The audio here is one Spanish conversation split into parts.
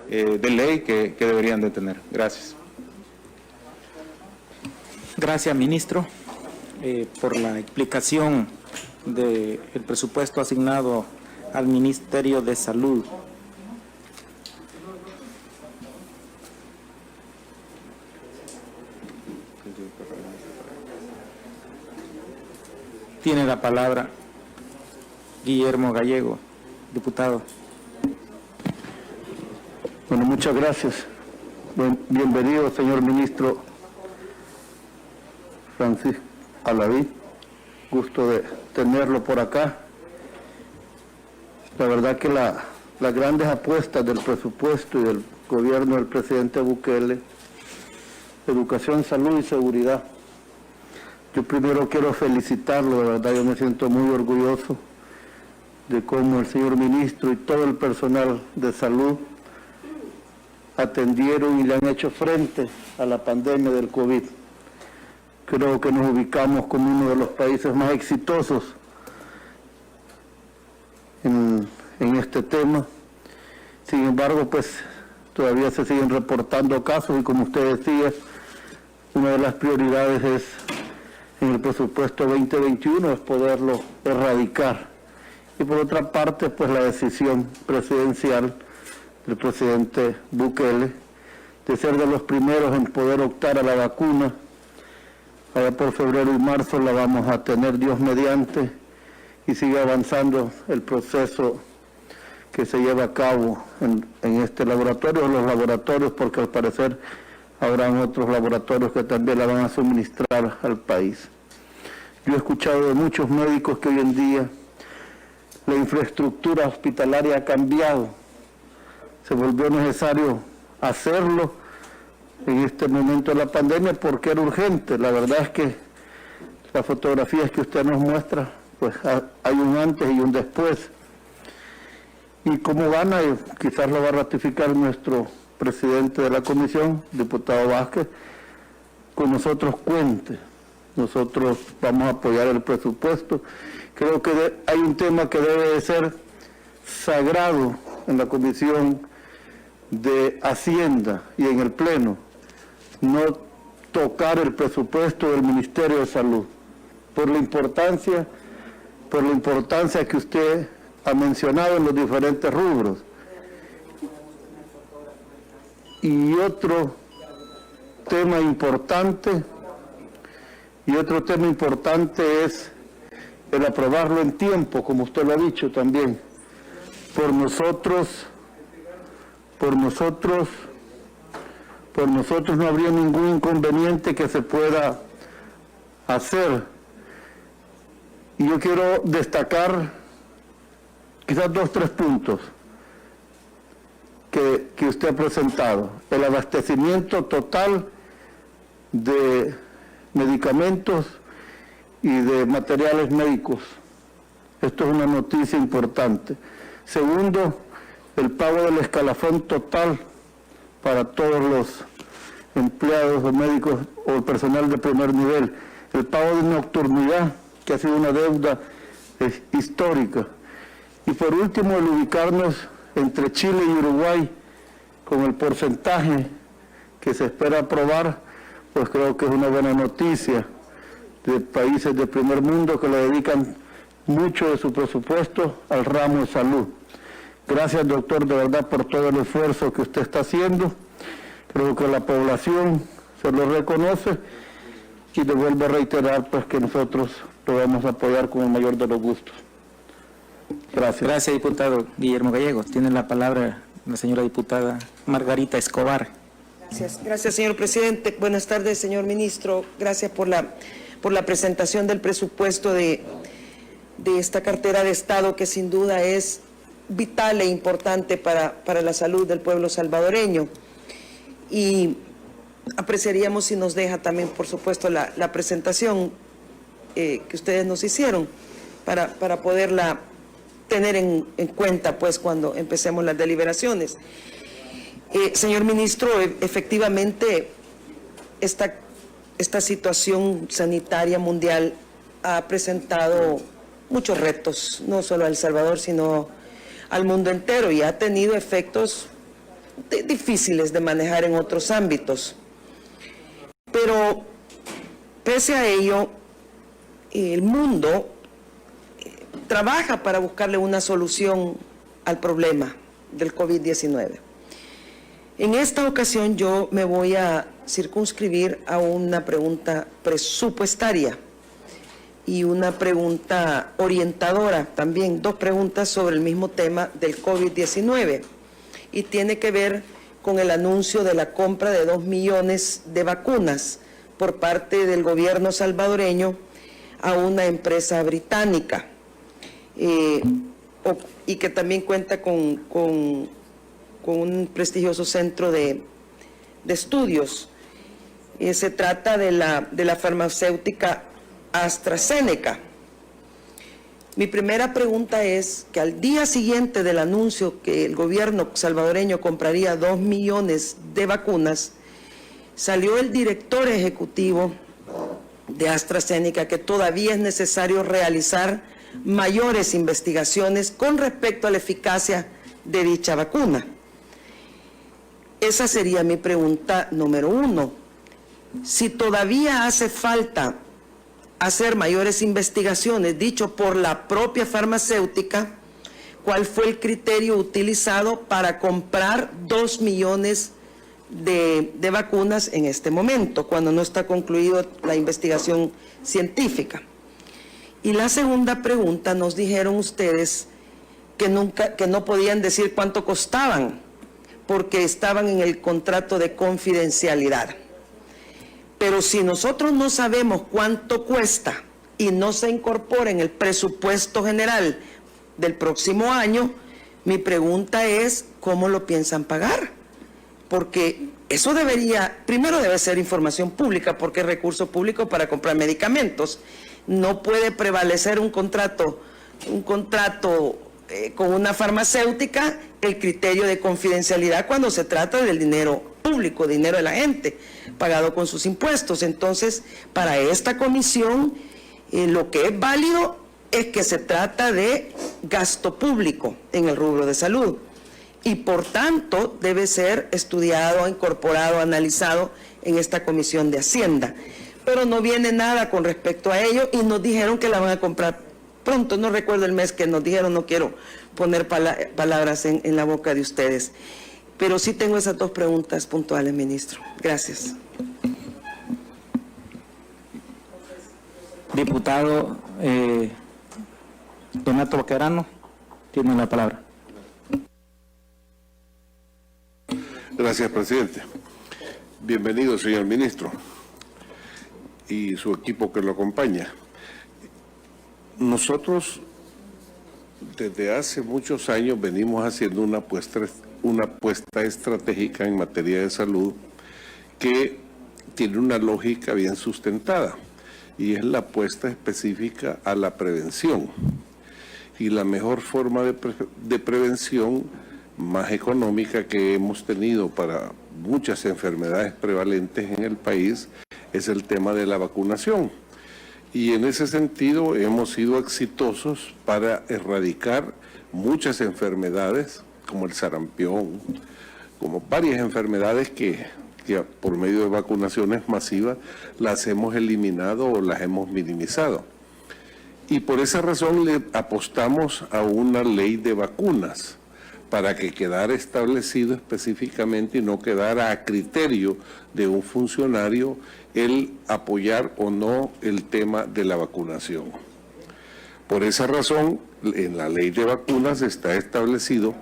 de ley que deberían de tener. Gracias. Gracias, ministro, por la explicación del presupuesto asignado al Ministerio de Salud. Tiene la palabra Guillermo Gallego, diputado. Bueno, muchas gracias. Bienvenido, señor ministro Francisco Alaví. Gusto de tenerlo por acá. La verdad que las grandes apuestas del presupuesto y del gobierno del presidente Bukele, educación, salud y seguridad. Yo primero quiero felicitarlo, de verdad yo me siento muy orgulloso de cómo el señor ministro y todo el personal de salud atendieron y le han hecho frente a la pandemia del COVID. Creo que nos ubicamos como uno de los países más exitosos en este tema. Sin embargo, pues todavía se siguen reportando casos y como usted decía, una de las prioridades es en el presupuesto 2021 es poderlo erradicar. Y por otra parte, pues la decisión presidencial del presidente Bukele de ser de los primeros en poder optar a la vacuna. Allá por febrero y marzo la vamos a tener, Dios mediante, y sigue avanzando el proceso que se lleva a cabo en este laboratorio, los laboratorios, porque al parecer habrán otros laboratorios que también la van a suministrar al país. Yo he escuchado de muchos médicos que hoy en día la infraestructura hospitalaria ha cambiado. Se volvió necesario hacerlo en este momento de la pandemia porque era urgente. La verdad es que las fotografías que usted nos muestra, pues hay un antes y un después. Y como gana, quizás lo va a ratificar nuestro presidente de la comisión, diputado Vázquez, con nosotros cuente. Nosotros vamos a apoyar el presupuesto. Creo que hay un tema que debe de ser sagrado en la Comisión de Hacienda y en el Pleno, no tocar el presupuesto del Ministerio de Salud, por la importancia que usted ha mencionado en los diferentes rubros. Y otro tema importante es el aprobarlo en tiempo, como usted lo ha dicho también. Por nosotros no habría ningún inconveniente que se pueda hacer. Y yo quiero destacar quizás 2 o 3 puntos que usted ha presentado. El abastecimiento total de medicamentos y de materiales médicos. Esto es una noticia importante. Segundo, el pago del escalafón total para todos los empleados o médicos o el personal de primer nivel. El pago de nocturnidad, que ha sido una deuda histórica. Y por último, el ubicarnos entre Chile y Uruguay con el porcentaje que se espera aprobar, pues creo que es una buena noticia de países de primer mundo que le dedican mucho de su presupuesto al ramo de salud. Gracias, doctor, de verdad, por todo el esfuerzo que usted está haciendo. Creo que la población se lo reconoce y le vuelvo a reiterar pues que nosotros lo vamos a apoyar con el mayor de los gustos. Gracias. Gracias, diputado Guillermo Gallego. Tiene la palabra la señora diputada Margarita Escobar. Gracias, señor presidente. Buenas tardes, señor ministro. Gracias por la presentación del presupuesto de esta cartera de Estado que sin duda es vital e importante para la salud del pueblo salvadoreño. Y apreciaríamos si nos deja también, por supuesto, la presentación que ustedes nos hicieron para poderla tener en cuenta pues cuando empecemos las deliberaciones. Señor ministro, efectivamente esta situación sanitaria mundial ha presentado muchos retos, no solo a El Salvador, sino al mundo entero, y ha tenido efectos difíciles de manejar en otros ámbitos. Pero pese a ello, el mundo trabaja para buscarle una solución al problema del COVID-19. En esta ocasión yo me voy a circunscribir a una pregunta presupuestaria y una pregunta orientadora también, dos preguntas sobre el mismo tema del COVID-19 y tiene que ver con el anuncio de la compra de 2 millones de vacunas por parte del gobierno salvadoreño a una empresa británica y que también cuenta con un prestigioso centro de estudios. Se trata de la farmacéutica AstraZeneca. Mi primera pregunta es que al día siguiente del anuncio que el gobierno salvadoreño compraría 2 millones de vacunas, salió el director ejecutivo de AstraZeneca que todavía es necesario realizar mayores investigaciones con respecto a la eficacia de dicha vacuna. Esa sería mi pregunta número 1. Si todavía hace falta hacer mayores investigaciones, dicho por la propia farmacéutica, ¿cuál fue el criterio utilizado para comprar 2 millones de vacunas en este momento, cuando no está concluida la investigación científica? Y la segunda pregunta, nos dijeron ustedes que no podían decir cuánto costaban, porque estaban en el contrato de confidencialidad. Pero si nosotros no sabemos cuánto cuesta y no se incorpora en el presupuesto general del próximo año, mi pregunta es, ¿cómo lo piensan pagar? Porque eso primero debe ser información pública, porque es recurso público para comprar medicamentos. No puede prevalecer un contrato con una farmacéutica el criterio de confidencialidad cuando se trata del dinero público, dinero de la gente, pagado con sus impuestos. Entonces, para esta comisión, lo que es válido es que se trata de gasto público en el rubro de salud y, por tanto, debe ser estudiado, incorporado, analizado en esta comisión de Hacienda. Pero no viene nada con respecto a ello y nos dijeron que la van a comprar pronto, no recuerdo el mes que nos dijeron, no quiero poner palabras en la boca de ustedes. Pero sí tengo esas dos preguntas puntuales, ministro. Gracias. Diputado Donato Baquerano, tiene la palabra. Gracias, presidente. Bienvenido, señor ministro, y su equipo que lo acompaña. Nosotros, desde hace muchos años, venimos haciendo una apuesta estratégica en materia de salud que tiene una lógica bien sustentada, y es la apuesta específica a la prevención. Y la mejor forma de prevención más económica que hemos tenido para muchas enfermedades prevalentes en el país es el tema de la vacunación. Y en ese sentido hemos sido exitosos para erradicar muchas enfermedades, como el sarampión, como varias enfermedades que por medio de vacunaciones masivas las hemos eliminado o las hemos minimizado. Y por esa razón le apostamos a una ley de vacunas, para que quedara establecido específicamente y no quedara a criterio de un funcionario el apoyar o no el tema de la vacunación. Por esa razón, en la ley de vacunas está establecido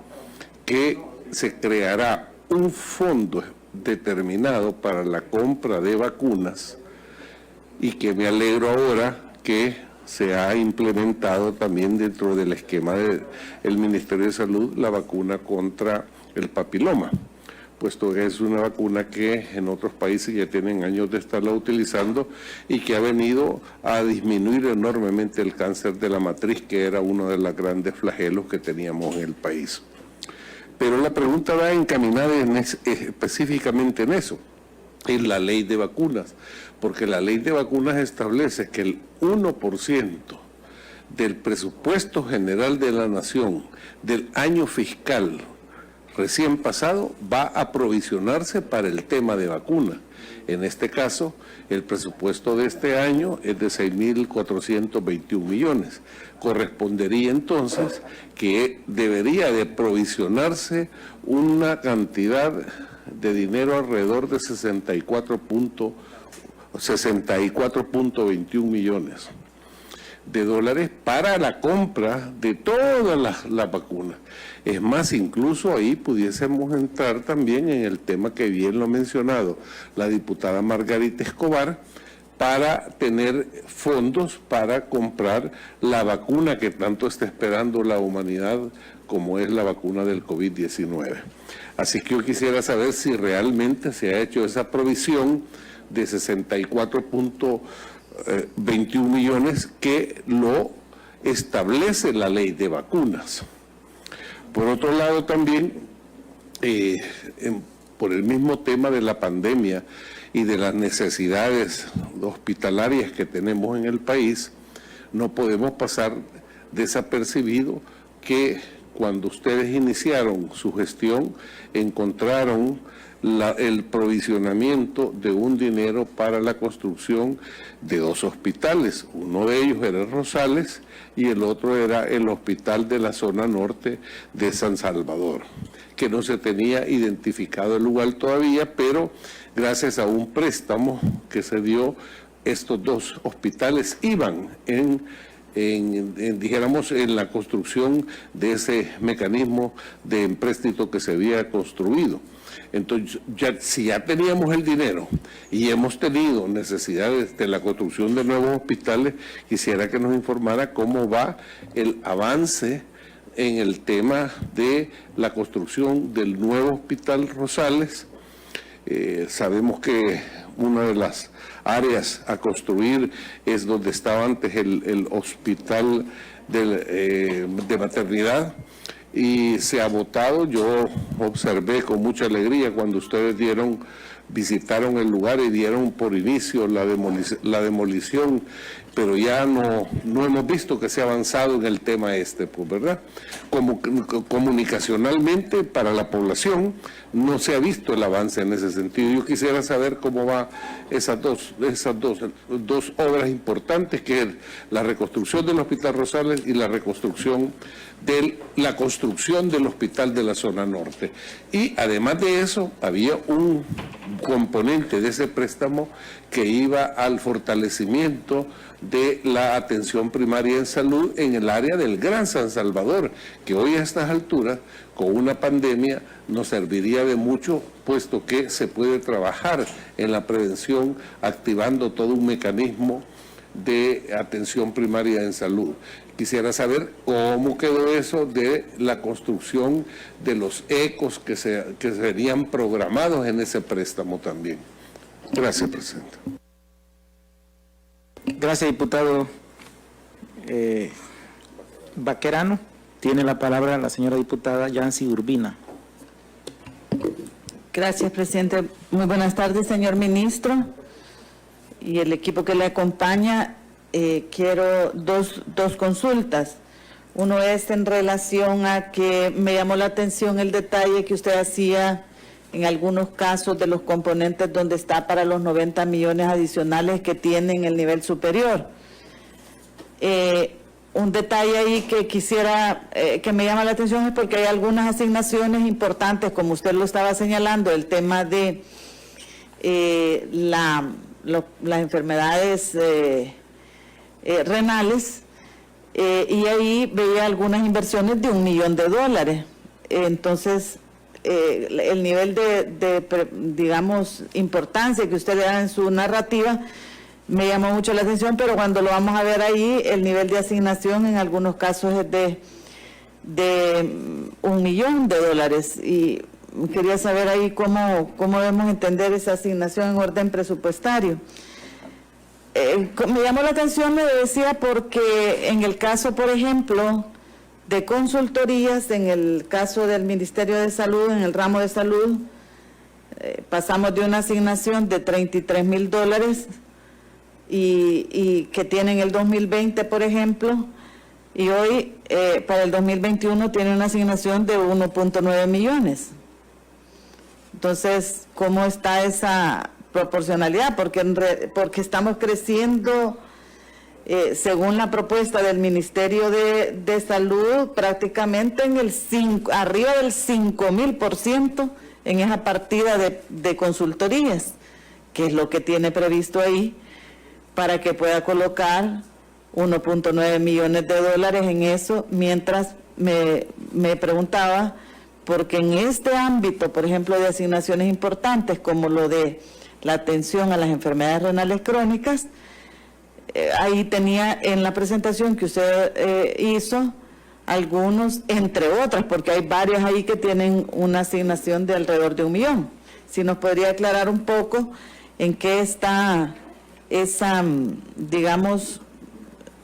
que se creará un fondo determinado para la compra de vacunas y que me alegro ahora que se ha implementado también dentro del esquema del Ministerio de Salud la vacuna contra el papiloma, puesto que es una vacuna que en otros países ya tienen años de estarla utilizando y que ha venido a disminuir enormemente el cáncer de la matriz, que era uno de los grandes flagelos que teníamos en el país. Pero la pregunta va encaminada específicamente en eso, en la ley de vacunas, porque la ley de vacunas establece que el 1% del presupuesto general de la nación del año fiscal recién pasado va a provisionarse para el tema de vacuna. En este caso, el presupuesto de este año es de 6.421 millones. Correspondería entonces que debería de provisionarse una cantidad de dinero alrededor de 64.21 millones de dólares para la compra de todas las vacunas. Es más, incluso ahí pudiésemos entrar también en el tema que bien lo ha mencionado la diputada Margarita Escobar, para tener fondos para comprar la vacuna que tanto está esperando la humanidad, como es la vacuna del COVID-19. Así que yo quisiera saber si realmente se ha hecho esa provisión de 64.21 millones que lo establece la ley de vacunas. Por otro lado también, por el mismo tema de la pandemia y de las necesidades hospitalarias que tenemos en el país, no podemos pasar desapercibido que cuando ustedes iniciaron su gestión encontraron el provisionamiento de un dinero para la construcción de 2 hospitales. Uno de ellos era Rosales y el otro era el hospital de la zona norte de San Salvador, que no se tenía identificado el lugar todavía, pero gracias a un préstamo que se dio, estos 2 hospitales iban dijéramos, en la construcción de ese mecanismo de empréstito que se había construido. Entonces, si ya teníamos el dinero y hemos tenido necesidades de la construcción de nuevos hospitales, quisiera que nos informara cómo va el avance en el tema de la construcción del nuevo Hospital Rosales. Sabemos que una de las áreas a construir es donde estaba antes el hospital de maternidad, y se ha votado. Yo observé con mucha alegría cuando ustedes visitaron el lugar y dieron por inicio la demolición, pero ya no hemos visto que se ha avanzado en el tema pues, ¿verdad? Como comunicacionalmente para la población no se ha visto el avance en ese sentido. Yo quisiera saber cómo va esas dos obras importantes, que es la reconstrucción del Hospital Rosales y la construcción del hospital de la zona norte. Y además de eso, había un componente de ese préstamo que iba al fortalecimiento de la atención primaria en salud en el área del Gran San Salvador, que hoy a estas alturas, con una pandemia, nos serviría de mucho, puesto que se puede trabajar en la prevención activando todo un mecanismo de atención primaria en salud. Quisiera saber cómo quedó eso de la construcción de los ecos que serían programados en ese préstamo también. Gracias, presidente. Gracias, diputado Baquerano. Tiene la palabra la señora diputada Yancy Urbina. Gracias, presidente. Muy buenas tardes, señor ministro y el equipo que le acompaña. Quiero dos consultas. Uno es en relación a que me llamó la atención el detalle que usted hacía en algunos casos de los componentes donde está para los 90 millones adicionales que tienen el nivel superior. Un detalle ahí que quisiera, que me llama la atención, es porque hay algunas asignaciones importantes, como usted lo estaba señalando, el tema de las enfermedades renales, y ahí veía algunas inversiones de $1 millón. Entonces, el nivel digamos, importancia que usted le da en su narrativa me llamó mucho la atención, pero cuando lo vamos a ver ahí, el nivel de asignación en algunos casos es de $1 millón, y quería saber ahí cómo debemos entender esa asignación en orden presupuestario. Me llamó la atención, le decía, porque en el caso, por ejemplo, de consultorías, en el caso del Ministerio de Salud, en el ramo de salud, pasamos de una asignación de $33,000 y que tienen el 2020, por ejemplo, y hoy para el 2021 tiene una asignación de 1.9 millones. Entonces, ¿cómo está esa proporcionalidad? Porque estamos creciendo, según la propuesta del Ministerio de Salud, prácticamente en arriba del 5.000% en esa partida de consultorías, que es lo que tiene previsto ahí, para que pueda colocar 1.9 millones de dólares en eso, mientras me preguntaba, porque en este ámbito, por ejemplo, de asignaciones importantes, como lo de la atención a las enfermedades renales crónicas, ahí tenía en la presentación que usted hizo algunos, entre otras, porque hay varias ahí que tienen una asignación de alrededor de 1 millón. Si nos podría aclarar un poco en qué está esa, digamos,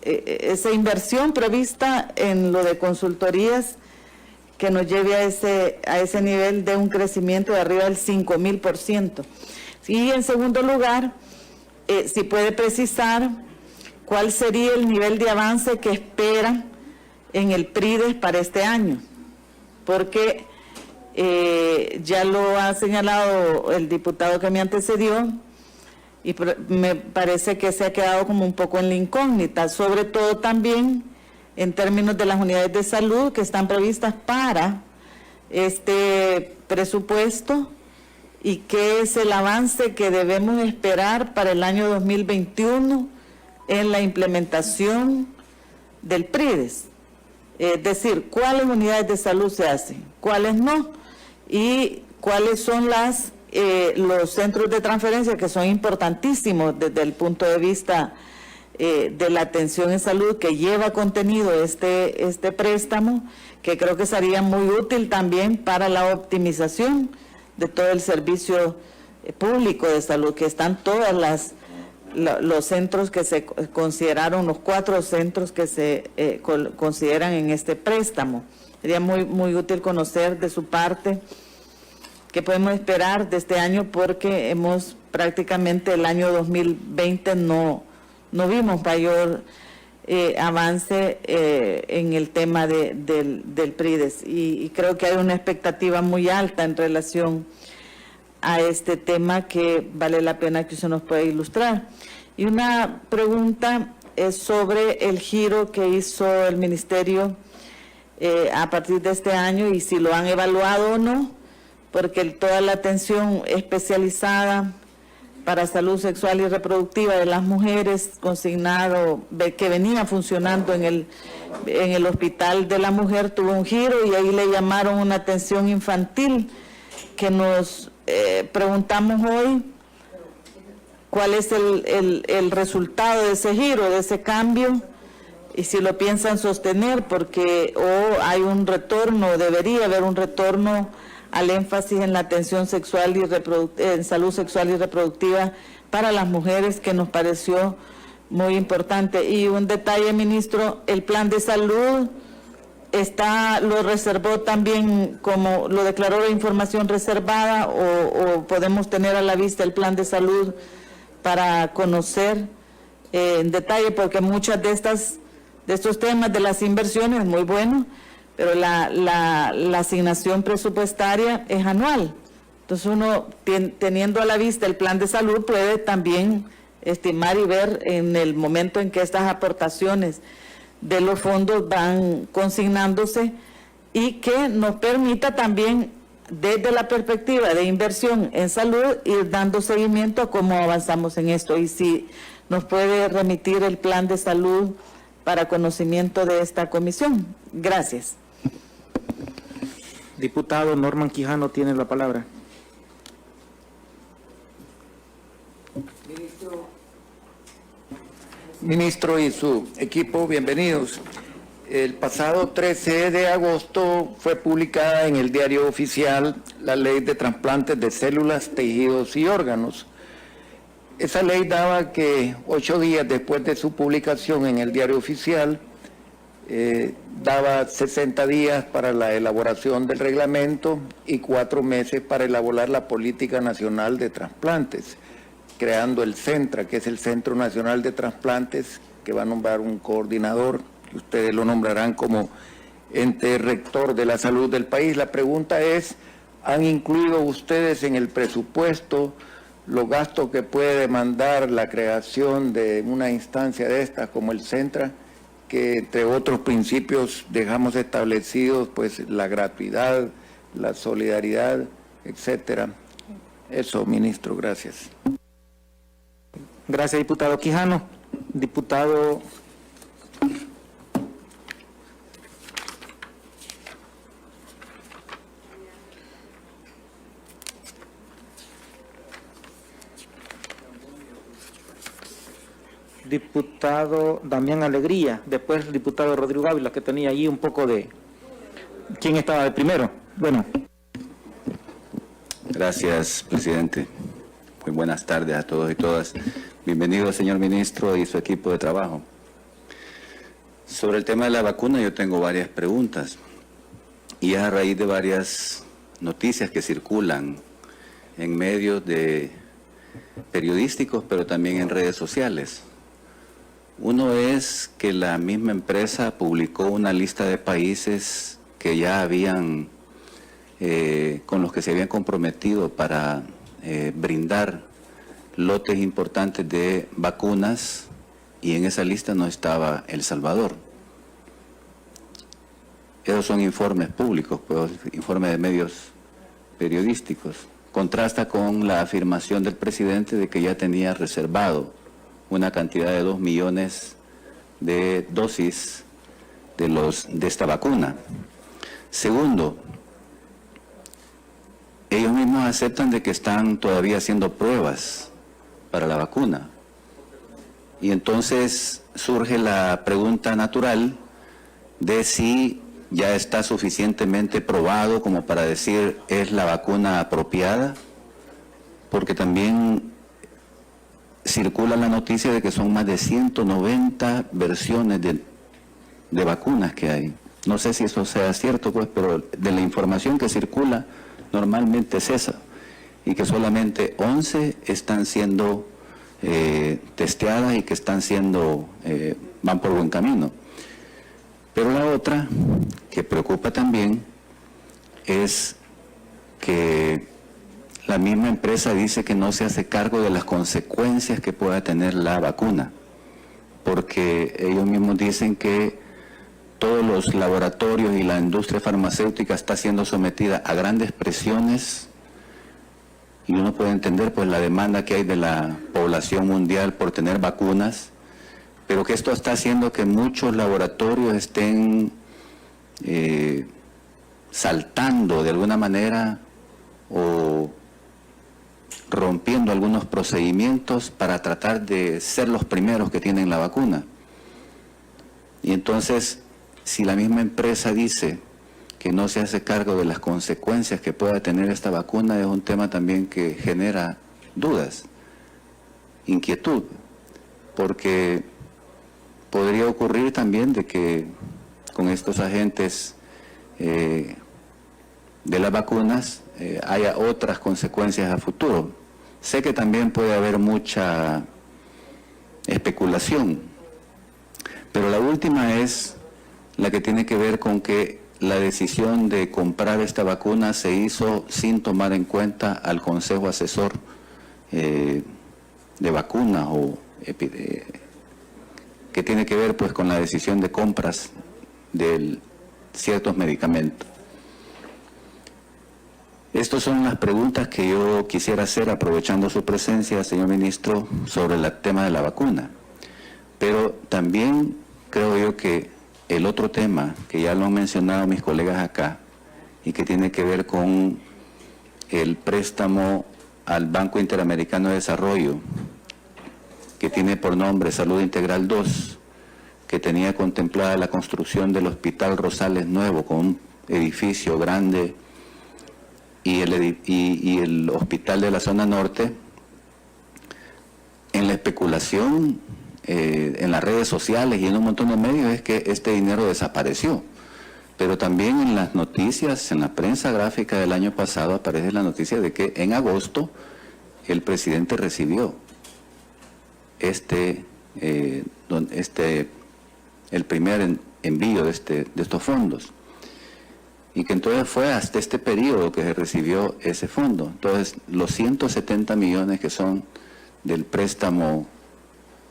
esa inversión prevista en lo de consultorías que nos lleve a ese nivel de un crecimiento de arriba del 5.000%. Y en segundo lugar, si puede precisar cuál sería el nivel de avance que espera en el PRIDES para este año, porque ya lo ha señalado el diputado que me antecedió, y me parece que se ha quedado como un poco en la incógnita, sobre todo también en términos de las unidades de salud que están previstas para este presupuesto, y qué es el avance que debemos esperar para el año 2021 en la implementación del PRIDES. Es decir, cuáles unidades de salud se hacen, cuáles no, y cuáles son los centros de transferencia, que son importantísimos desde el punto de vista de la atención en salud, que lleva contenido este préstamo, que creo que sería muy útil también para la optimización de todo el servicio público de salud, que están todas los centros que se consideraron, los 4 centros que se consideran en este préstamo. Sería muy, muy útil conocer de su parte qué podemos esperar de este año, porque hemos prácticamente el año 2020 no vimos mayor avance en el tema del PRIDES, y creo que hay una expectativa muy alta en relación a este tema que vale la pena que usted nos pueda ilustrar. Y una pregunta es sobre el giro que hizo el Ministerio a partir de este año, y si lo han evaluado o no, porque toda la atención especializada para salud sexual y reproductiva de las mujeres consignado, que venía funcionando en el Hospital de la Mujer, tuvo un giro, y ahí le llamaron una atención infantil, que nos preguntamos hoy cuál es el resultado de ese giro, de ese cambio, y si lo piensan sostener, porque hay un retorno, debería haber un retorno al énfasis en la atención sexual y en salud sexual y reproductiva para las mujeres, que nos pareció muy importante. Y un detalle, ministro, el plan de salud lo reservó también, como lo declaró la información reservada, o podemos tener a la vista el plan de salud para conocer en detalle, porque muchas de estos temas de las inversiones es muy bueno, pero la asignación presupuestaria es anual. Entonces uno, teniendo a la vista el plan de salud, puede también estimar y ver en el momento en que estas aportaciones de los fondos van consignándose, y que nos permita también, desde la perspectiva de inversión en salud, ir dando seguimiento a cómo avanzamos en esto. Y si nos puede remitir el plan de salud para conocimiento de esta comisión. Gracias. Diputado Norman Quijano tiene la palabra. Ministro y su equipo, bienvenidos. El pasado 13 de agosto fue publicada en el Diario Oficial la Ley de Trasplantes de Células, Tejidos y Órganos. Esa ley daba que 8 días después de su publicación en el Diario Oficial, daba 60 días para la elaboración del reglamento y 4 meses para elaborar la Política Nacional de Trasplantes, creando el CENTRA, que es el Centro Nacional de Trasplantes, que va a nombrar un coordinador que ustedes lo nombrarán como ente rector de la salud del país. La pregunta es, ¿han incluido ustedes en el presupuesto los gastos que puede demandar la creación de una instancia de estas como el Centra, que entre otros principios dejamos establecidos pues la gratuidad, la solidaridad, etcétera? Eso, ministro, gracias. Gracias, diputado Quijano. Diputado Damián Alegría, después el diputado Rodrigo Ávila, que tenía allí un poco de... ¿Quién estaba de primero? Bueno. Gracias, presidente. Muy buenas tardes a todos y todas. Bienvenido, señor ministro, y su equipo de trabajo. Sobre el tema de la vacuna yo tengo varias preguntas. Y a raíz de varias noticias que circulan en medios periodísticos, pero también en redes sociales. Uno es que la misma empresa publicó una lista de países que ya habían, con los que se habían comprometido para brindar lotes importantes de vacunas, y en esa lista no estaba El Salvador. Esos son informes públicos, pues, informes de medios periodísticos. Contrasta con la afirmación del presidente de que ya tenía reservado una cantidad de 2 millones de dosis de esta vacuna. Segundo, ellos mismos aceptan de que están todavía haciendo pruebas para la vacuna. Y entonces surge la pregunta natural de si ya está suficientemente probado como para decir es la vacuna apropiada, porque también circula la noticia de que son más de 190 versiones de vacunas que hay. No sé si eso sea cierto, pues, pero de la información que circula normalmente es esa, y que solamente 11 están siendo testeadas y que van por buen camino. Pero la otra que preocupa también es que la misma empresa dice que no se hace cargo de las consecuencias que pueda tener la vacuna, porque ellos mismos dicen que todos los laboratorios y la industria farmacéutica está siendo sometida a grandes presiones, y uno puede entender pues la demanda que hay de la población mundial por tener vacunas, pero que esto está haciendo que muchos laboratorios estén saltando de alguna manera o rompiendo algunos procedimientos para tratar de ser los primeros que tienen la vacuna. Y entonces, si la misma empresa dice que no se hace cargo de las consecuencias que pueda tener esta vacuna, es un tema también que genera dudas, inquietud, porque podría ocurrir también de que con estos agentes de las vacunas haya otras consecuencias a futuro. Sé que también puede haber mucha especulación, pero la última es la que tiene que ver con que la decisión de comprar esta vacuna se hizo sin tomar en cuenta al Consejo Asesor de Vacunas que tiene que ver pues con la decisión de compras de ciertos medicamentos. Estas son las preguntas que yo quisiera hacer, aprovechando su presencia, señor ministro, sobre el tema de la vacuna. Pero también creo yo que el otro tema, que ya lo han mencionado mis colegas acá, y que tiene que ver con el préstamo al Banco Interamericano de Desarrollo, que tiene por nombre Salud Integral 2, que tenía contemplada la construcción del Hospital Rosales Nuevo, con un edificio grande, y el hospital de la zona norte. En la especulación, en las redes sociales y en un montón de medios, es que este dinero desapareció. Pero también en las noticias, en la prensa gráfica del año pasado, aparece la noticia de que en agosto el presidente recibió este el primer envío de estos fondos. Y que entonces fue hasta este periodo que se recibió ese fondo. Entonces, los 170 millones que son del préstamo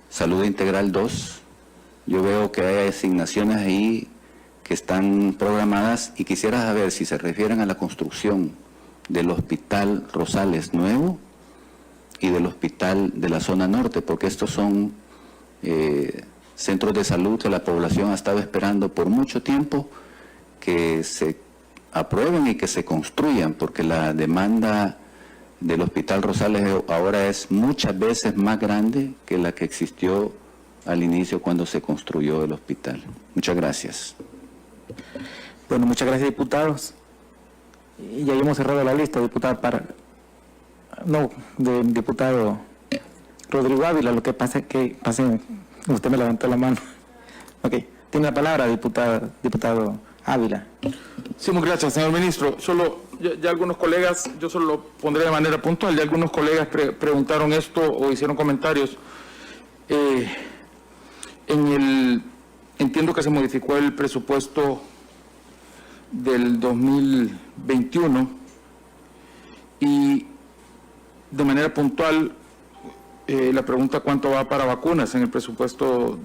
Salud Integral 2, yo veo que hay asignaciones ahí que están programadas y quisiera saber si se refieren a la construcción del Hospital Rosales Nuevo y del Hospital de la Zona Norte, porque estos son centros de salud que la población ha estado esperando por mucho tiempo que se aprueben y que se construyan, porque la demanda del Hospital Rosales ahora es muchas veces más grande que la que existió al inicio cuando se construyó el hospital. Muchas gracias. Bueno, muchas gracias, diputados. Y ya hemos cerrado la lista, diputado del diputado Rodrigo Ávila. Lo que pasa es que usted me levantó la mano. Ok, tiene la palabra, diputado Ávila. Sí, muchas gracias, señor ministro. Ya algunos colegas, yo solo lo pondré de manera puntual, ya algunos colegas preguntaron esto o hicieron comentarios. Entiendo que se modificó el presupuesto del 2021 y de manera puntual la pregunta cuánto va para vacunas en el presupuesto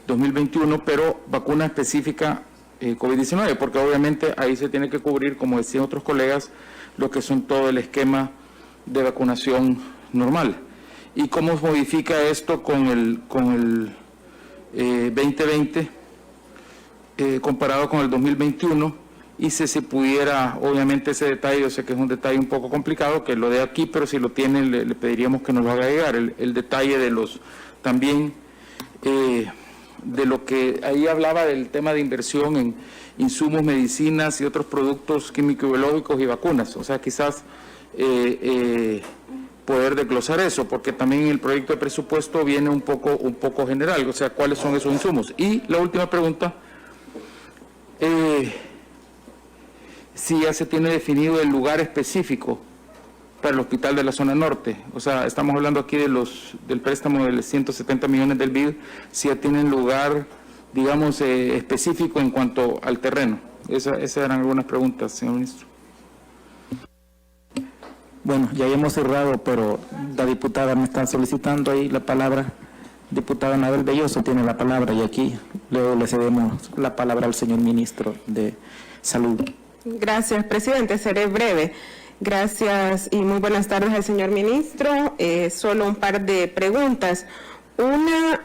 2021, pero vacuna específica COVID-19, porque obviamente ahí se tiene que cubrir, como decían otros colegas, lo que son todo el esquema de vacunación normal. ¿Y cómo se modifica esto con el 2020 comparado con el 2021? Y si se pudiera, obviamente ese detalle, yo sé que es un detalle un poco complicado, que lo dé aquí, pero si lo tienen le pediríamos que nos lo haga llegar, el detalle de los, también de lo que ahí hablaba del tema de inversión en insumos, medicinas y otros productos químico-biológicos y vacunas. O sea, quizás poder desglosar eso, porque también en el proyecto de presupuesto viene un poco general, o sea, cuáles son esos insumos. Y la última pregunta, si ya se tiene definido el lugar específico para el hospital de la zona norte, o sea, estamos hablando aquí del préstamo de 170 millones del BID, si ya tienen lugar, digamos, específico en cuanto al terreno. Esas eran algunas preguntas, señor ministro. Bueno, ya hemos cerrado, pero la diputada me está solicitando ahí la palabra. Diputada Anabel Belloso tiene la palabra y aquí luego le cedemos la palabra al señor ministro de Salud. Gracias, presidente. Seré breve. Gracias y muy buenas tardes al señor ministro. Solo un par de preguntas. Una,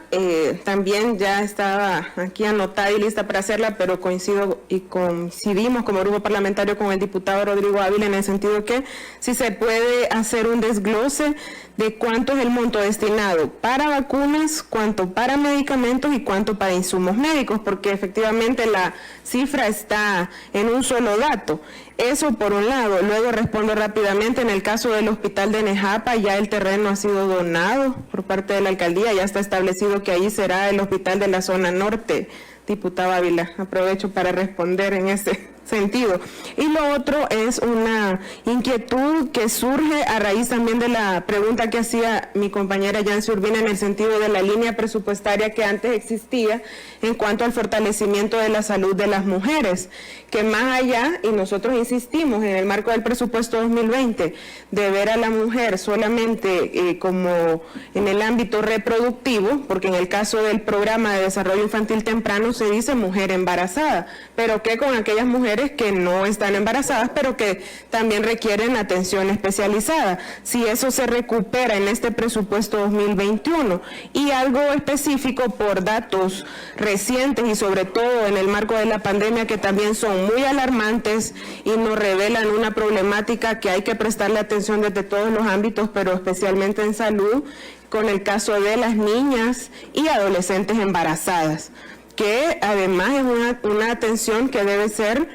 también ya estaba aquí anotada y lista para hacerla, pero coincidimos como grupo parlamentario con el diputado Rodrigo Ávila en el sentido que si se puede hacer un desglose de cuánto es el monto destinado para vacunas, cuánto para medicamentos y cuánto para insumos médicos, porque efectivamente la cifra está en un solo dato. Eso por un lado. Luego respondo rápidamente, en el caso del hospital de Nejapa ya el terreno ha sido donado por parte de la alcaldía, ya está establecido que ahí será el hospital de la zona norte. Diputado Ávila, aprovecho para responder en ese sentido. Y lo otro es una inquietud que surge a raíz también de la pregunta que hacía mi compañera Yancy Urbina en el sentido de la línea presupuestaria que antes existía en cuanto al fortalecimiento de la salud de las mujeres, que más allá, y nosotros insistimos en el marco del presupuesto 2020, de ver a la mujer solamente como en el ámbito reproductivo, porque en el caso del programa de desarrollo infantil temprano se dice mujer embarazada, pero que con aquellas mujeres que no están embarazadas, pero que también requieren atención especializada. Si eso se recupera en este presupuesto 2021 y algo específico por datos recientes y sobre todo en el marco de la pandemia que también son muy alarmantes y nos revelan una problemática que hay que prestarle atención desde todos los ámbitos, pero especialmente en salud, con el caso de las niñas y adolescentes embarazadas, que además es una atención que debe ser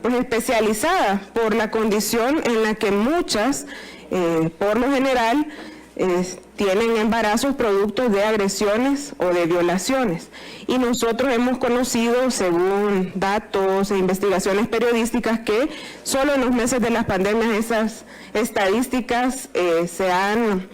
pues especializada por la condición en la que muchas, por lo general, tienen embarazos producto de agresiones o de violaciones. Y nosotros hemos conocido, según datos e investigaciones periodísticas, que solo en los meses de las pandemias esas estadísticas se han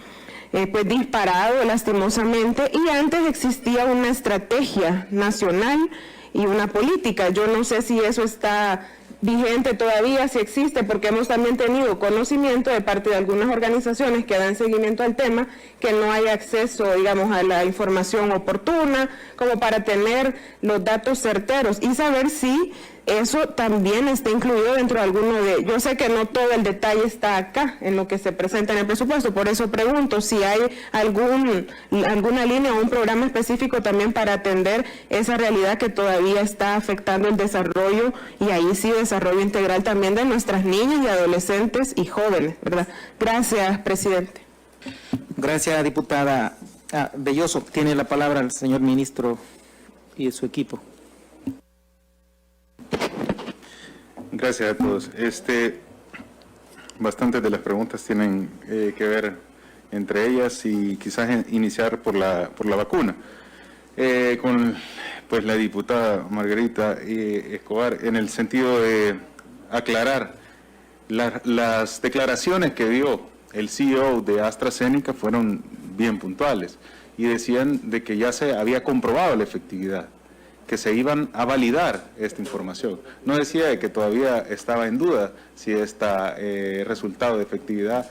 pues disparado lastimosamente, y antes existía una estrategia nacional y una política. Yo no sé si eso está vigente todavía, si existe, porque hemos también tenido conocimiento de parte de algunas organizaciones que dan seguimiento al tema, que no hay acceso, digamos, a la información oportuna, como para tener los datos certeros y saber si eso también está incluido dentro de alguno de... Yo sé que no todo el detalle está acá en lo que se presenta en el presupuesto, por eso pregunto si hay alguna línea o un programa específico también para atender esa realidad que todavía está afectando el desarrollo, y ahí sí desarrollo integral también de nuestras niñas y adolescentes y jóvenes, ¿verdad? Gracias, presidente. Gracias, diputada Belloso. Tiene la palabra el señor ministro y su equipo. Gracias a todos. Bastantes de las preguntas tienen que ver entre ellas, y quizás iniciar por la vacuna. Con pues la diputada Margarita Escobar, en el sentido de aclarar las declaraciones que dio el CEO de AstraZeneca fueron bien puntuales y decían de que ya se había comprobado la efectividad, que se iban a validar esta información. No decía de que todavía estaba en duda si este resultado de efectividad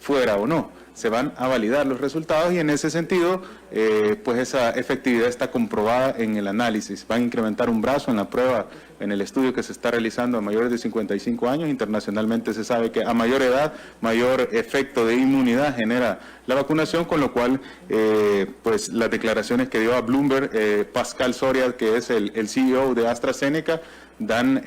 fuera o no. Se van a validar los resultados y en ese sentido, pues esa efectividad está comprobada en el análisis. Van a incrementar un brazo en la prueba, en el estudio que se está realizando a mayores de 55 años. Internacionalmente se sabe que a mayor edad, mayor efecto de inmunidad genera la vacunación, con lo cual, pues las declaraciones que dio a Bloomberg Pascal Soria, que es el CEO de AstraZeneca, dan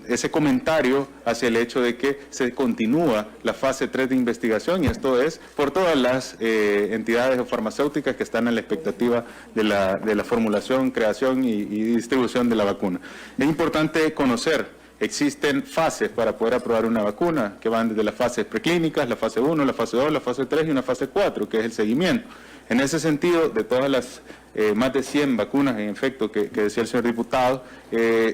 ese comentario hacia el hecho de que se continúa la fase 3 de investigación, y esto es por todas las entidades farmacéuticas que están en la expectativa de la formulación, creación y distribución de la vacuna. Es importante conocer, existen fases para poder aprobar una vacuna, que van desde las fases preclínicas, la fase 1, la fase 2, la fase 3 y una fase 4, que es el seguimiento. En ese sentido, de todas las más de 100 vacunas en efecto que decía el señor diputado,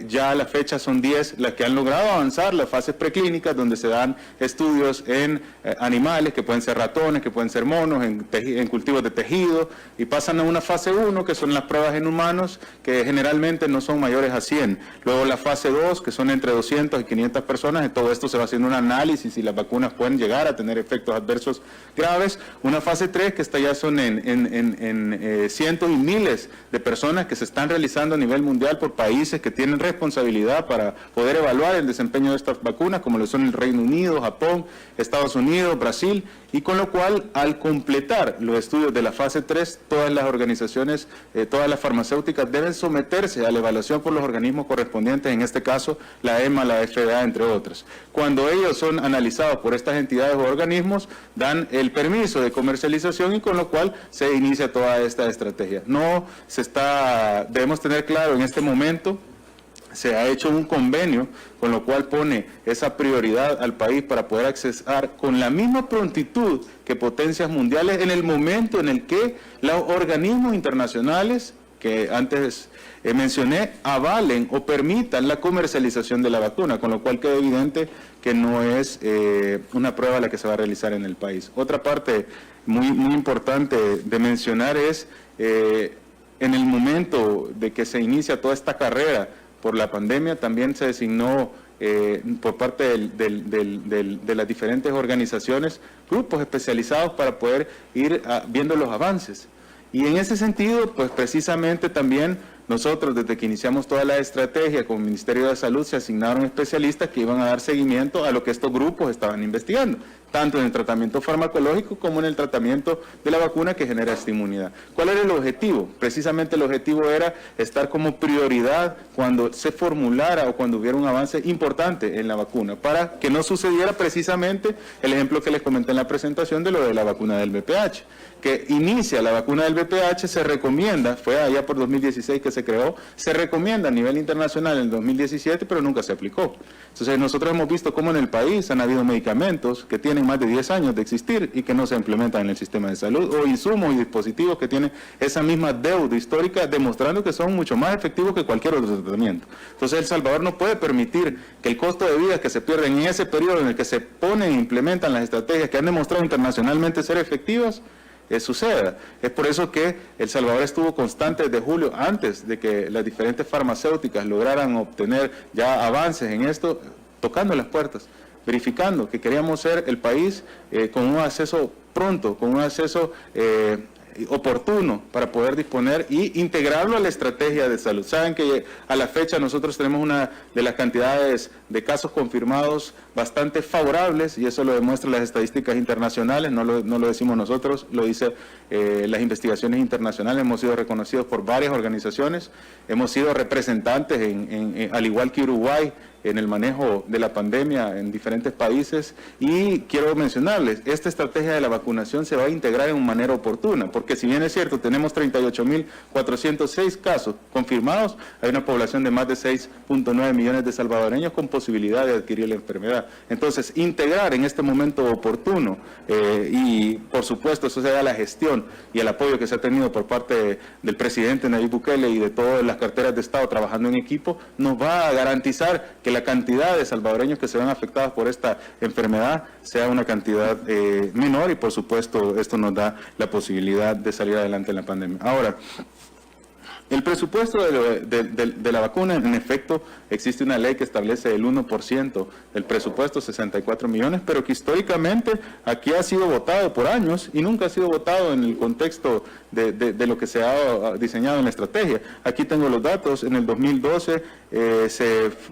ya a la fecha son 10 las que han logrado avanzar las fases preclínicas, donde se dan estudios en animales, que pueden ser ratones, que pueden ser monos, en cultivos de tejido, y pasan a una fase 1, que son las pruebas en humanos, que generalmente no son mayores a 100. Luego la fase 2, que son entre 200 y 500 personas, y todo esto se va haciendo un análisis y las vacunas pueden llegar a tener efectos adversos graves. Una fase 3, que ya son en cientos y miles de personas que se están realizando a nivel mundial por países que tienen responsabilidad para poder evaluar el desempeño de estas vacunas, como lo son el Reino Unido, Japón, Estados Unidos, Brasil, y con lo cual, al completar los estudios de la fase 3, todas las organizaciones, todas las farmacéuticas deben someterse a la evaluación por los organismos correspondientes, en este caso la EMA, la FDA, entre otros. Cuando ellos son analizados por estas entidades o organismos, dan el permiso de comercialización, y con lo cual se inicia toda esta estrategia. Debemos tener claro en este momento, se ha hecho un convenio con lo cual pone esa prioridad al país para poder accesar con la misma prontitud que potencias mundiales en el momento en el que los organismos internacionales que antes mencioné avalen o permitan la comercialización de la vacuna, con lo cual queda evidente que no es una prueba la que se va a realizar en el país. Otra parte muy importante de mencionar es en el momento de que se inicia toda esta carrera por la pandemia, también se designó por parte de las diferentes organizaciones grupos especializados para poder ir viendo los avances. Y en ese sentido, pues precisamente también nosotros, desde que iniciamos toda la estrategia con el Ministerio de Salud, se asignaron especialistas que iban a dar seguimiento a lo que estos grupos estaban investigando, tanto en el tratamiento farmacológico como en el tratamiento de la vacuna que genera esta inmunidad. ¿Cuál era el objetivo? Precisamente el objetivo era estar como prioridad cuando se formulara o cuando hubiera un avance importante en la vacuna, para que no sucediera precisamente el ejemplo que les comenté en la presentación de lo de la vacuna del VPH, que inicia la vacuna del VPH, se recomienda, fue allá por 2016 que se creó, se recomienda a nivel internacional en el 2017, pero nunca se aplicó. Entonces nosotros hemos visto cómo en el país han habido medicamentos que tienen más de 10 años de existir y que no se implementan en el sistema de salud, o insumos y dispositivos que tienen esa misma deuda histórica, demostrando que son mucho más efectivos que cualquier otro tratamiento. Entonces El Salvador no puede permitir que el costo de vida que se pierden en ese periodo en el que se ponen e implementan las estrategias que han demostrado internacionalmente ser efectivas, suceda. Es por eso que El Salvador estuvo constante desde julio, antes de que las diferentes farmacéuticas lograran obtener ya avances en esto, tocando las puertas, verificando que queríamos ser el país con un acceso pronto, con un acceso oportuno para poder disponer y integrarlo a la estrategia de salud. Saben que a la fecha nosotros tenemos una de las cantidades de casos confirmados bastante favorables, y eso lo demuestran las estadísticas internacionales, no lo decimos nosotros, lo dice las investigaciones internacionales. Hemos sido reconocidos por varias organizaciones, hemos sido representantes al igual que Uruguay, en el manejo de la pandemia en diferentes países, y quiero mencionarles, esta estrategia de la vacunación se va a integrar en una manera oportuna, porque si bien es cierto, tenemos 38.406 casos confirmados, hay una población de más de 6.9 millones de salvadoreños con posibilidad de adquirir la enfermedad. Entonces, integrar en este momento oportuno, y por supuesto eso se da a la gestión y el apoyo que se ha tenido por parte del presidente Nayib Bukele y de todas las carteras de Estado trabajando en equipo, nos va a garantizar que la cantidad de salvadoreños que se ven afectados por esta enfermedad sea una cantidad menor, y por supuesto esto nos da la posibilidad de salir adelante en la pandemia. Ahora, el presupuesto de la vacuna, en efecto, existe una ley que establece el 1% del presupuesto, 64 millones, pero que históricamente aquí ha sido votado por años y nunca ha sido votado en el contexto de lo que se ha diseñado en la estrategia. Aquí tengo los datos. En el 2012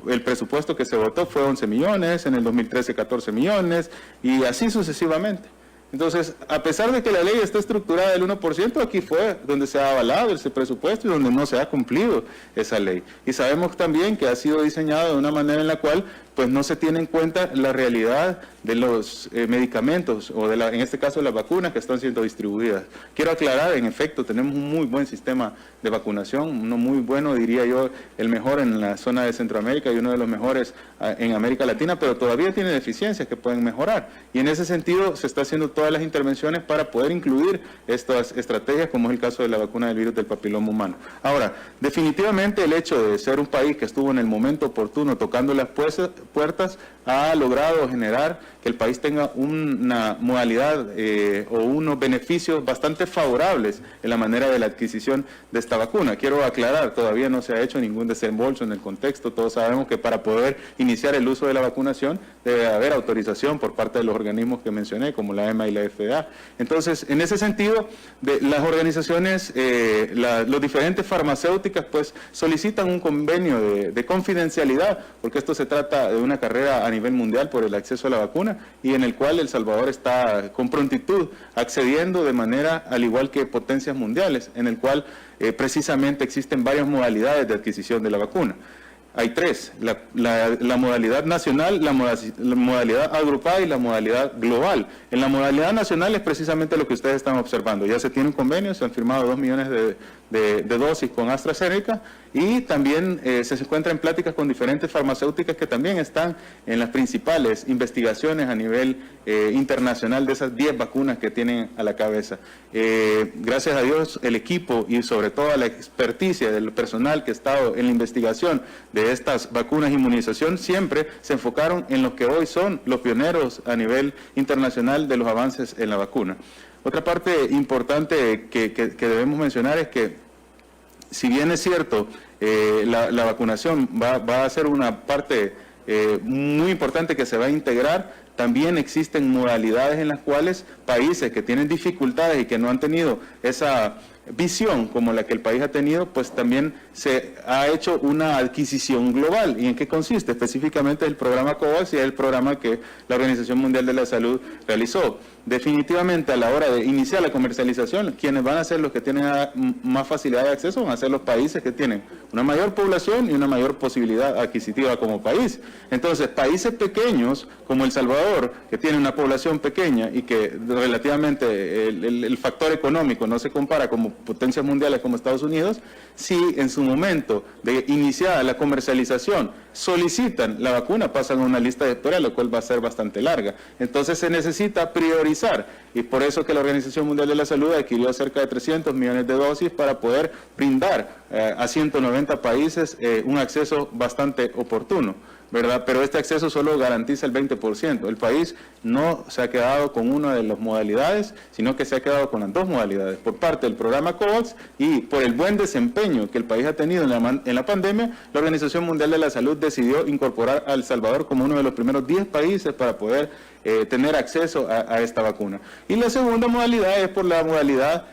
el presupuesto que se votó fue 11 millones, en el 2013 14 millones y así sucesivamente. Entonces, a pesar de que la ley está estructurada del 1%, aquí fue donde se ha avalado ese presupuesto y donde no se ha cumplido esa ley. Y sabemos también que ha sido diseñado de una manera en la cual pues no se tiene en cuenta la realidad de los medicamentos, o en este caso las vacunas que están siendo distribuidas. Quiero aclarar, en efecto, tenemos un muy buen sistema de vacunación, uno muy bueno, diría yo, el mejor en la zona de Centroamérica y uno de los mejores en América Latina, pero todavía tiene deficiencias que pueden mejorar. Y en ese sentido se está haciendo todas las intervenciones para poder incluir estas estrategias, como es el caso de la vacuna del virus del papiloma humano. Ahora, definitivamente el hecho de ser un país que estuvo en el momento oportuno tocando las puertas ha logrado generar que el país tenga una modalidad o unos beneficios bastante favorables en la manera de la adquisición de esta vacuna. Quiero aclarar, todavía no se ha hecho ningún desembolso en el contexto. Todos sabemos que para poder iniciar el uso de la vacunación debe haber autorización por parte de los organismos que mencioné, como la EMA y la FDA. Entonces, en ese sentido, las organizaciones, los diferentes farmacéuticas, pues solicitan un convenio de confidencialidad, porque esto se trata de una carrera a nivel mundial por el acceso a la vacuna, y en el cual El Salvador está con prontitud accediendo de manera al igual que potencias mundiales, en el cual precisamente existen varias modalidades de adquisición de la vacuna. Hay tres: la modalidad nacional, la modalidad agrupada y la modalidad global. En la modalidad nacional es precisamente lo que ustedes están observando. Ya se tiene un convenio, se han firmado 2 millones de dosis con AstraZeneca, y también se encuentra en pláticas con diferentes farmacéuticas que también están en las principales investigaciones a nivel internacional de esas 10 vacunas que tienen a la cabeza. Gracias a Dios, el equipo y sobre todo a la experticia del personal que ha estado en la investigación de estas vacunas e inmunización siempre se enfocaron en los que hoy son los pioneros a nivel internacional de los avances en la vacuna. Otra parte importante que debemos mencionar es que, si bien es cierto, la vacunación va a ser una parte muy importante que se va a integrar, también existen modalidades en las cuales países que tienen dificultades y que no han tenido esa visión como la que el país ha tenido, pues también se ha hecho una adquisición global. ¿Y en qué consiste? Específicamente el programa COVAX, y el programa que la Organización Mundial de la Salud realizó. Definitivamente, a la hora de iniciar la comercialización, quienes van a ser los que tienen más facilidad de acceso van a ser los países que tienen una mayor población y una mayor posibilidad adquisitiva como país. Entonces, países pequeños como El Salvador, que tiene una población pequeña y que relativamente el factor económico no se compara como potencias mundiales como Estados Unidos, si en su momento de iniciada la comercialización solicitan la vacuna, pasan a una lista de espera, lo cual va a ser bastante larga. Entonces se necesita priorizar, y por eso que la Organización Mundial de la Salud adquirió cerca de 300 millones de dosis para poder brindar a 190 países un acceso bastante oportuno, ¿verdad? Pero este acceso solo garantiza el 20%. El país no se ha quedado con una de las modalidades, sino que se ha quedado con las dos modalidades. Por parte del programa COVAX y por el buen desempeño que el país ha tenido en la pandemia, la Organización Mundial de la Salud decidió incorporar a El Salvador como uno de los primeros 10 países para poder tener acceso a esta vacuna. Y la segunda modalidad es por la modalidad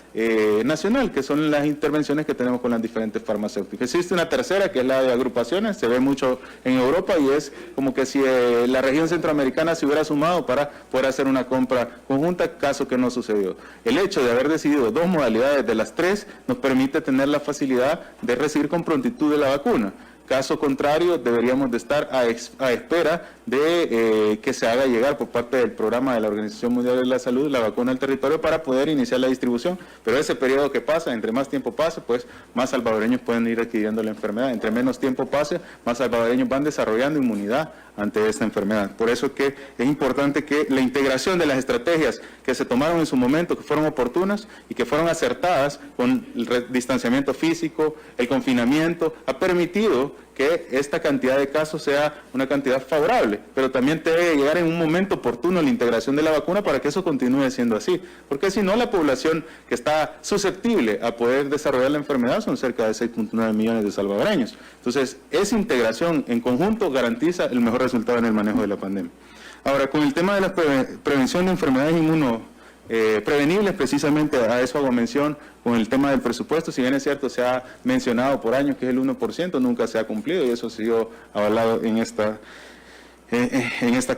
nacional, que son las intervenciones que tenemos con las diferentes farmacéuticas. Existe una tercera, que es la de agrupaciones, se ve mucho en Europa, y es como que si la región centroamericana se hubiera sumado para poder hacer una compra conjunta, caso que no sucedió. El hecho de haber decidido dos modalidades de las tres nos permite tener la facilidad de recibir con prontitud de la vacuna. Caso contrario, deberíamos de estar a espera de que se haga llegar por parte del programa de la Organización Mundial de la Salud la vacuna al territorio para poder iniciar la distribución. Pero ese periodo que pasa, entre más tiempo pase, pues más salvadoreños pueden ir adquiriendo la enfermedad. Entre menos tiempo pase, más salvadoreños van desarrollando inmunidad ante esta enfermedad. Por eso que es importante que la integración de las estrategias que se tomaron en su momento, que fueron oportunas y que fueron acertadas con el distanciamiento físico, el confinamiento, ha permitido que esta cantidad de casos sea una cantidad favorable, pero también debe llegar en un momento oportuno la integración de la vacuna para que eso continúe siendo así, porque si no, la población que está susceptible a poder desarrollar la enfermedad son cerca de 6.9 millones de salvadoreños. Entonces, esa integración en conjunto garantiza el mejor resultado en el manejo de la pandemia. Ahora, con el tema de la prevención de enfermedades prevenibles, precisamente a eso hago mención con el tema del presupuesto. Si bien es cierto, se ha mencionado por años que es el 1%, nunca se ha cumplido, y eso ha sido avalado en esta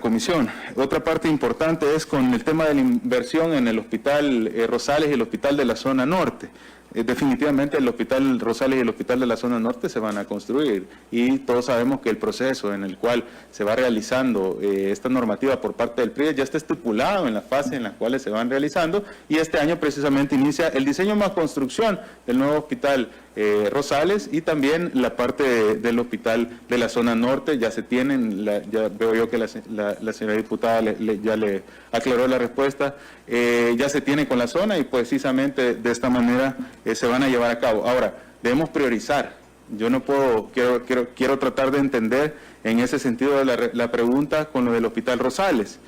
comisión. Otra parte importante es con el tema de la inversión en el Hospital Rosales y el Hospital de la Zona Norte. Definitivamente el Hospital Rosales y el Hospital de la Zona Norte se van a construir, y todos sabemos que el proceso en el cual se va realizando esta normativa por parte del PRI ya está estipulado en las fases en las cuales se van realizando, y este año precisamente inicia el diseño más construcción del nuevo Hospital Rosales, y también la parte del Hospital de la Zona Norte. Ya se tienen, ya veo yo que la señora diputada ya le aclaró la respuesta, ya se tiene con la zona, y precisamente de esta manera se van a llevar a cabo. Ahora, debemos priorizar. Yo no puedo, quiero tratar de entender en ese sentido de la pregunta con lo del Hospital Rosales.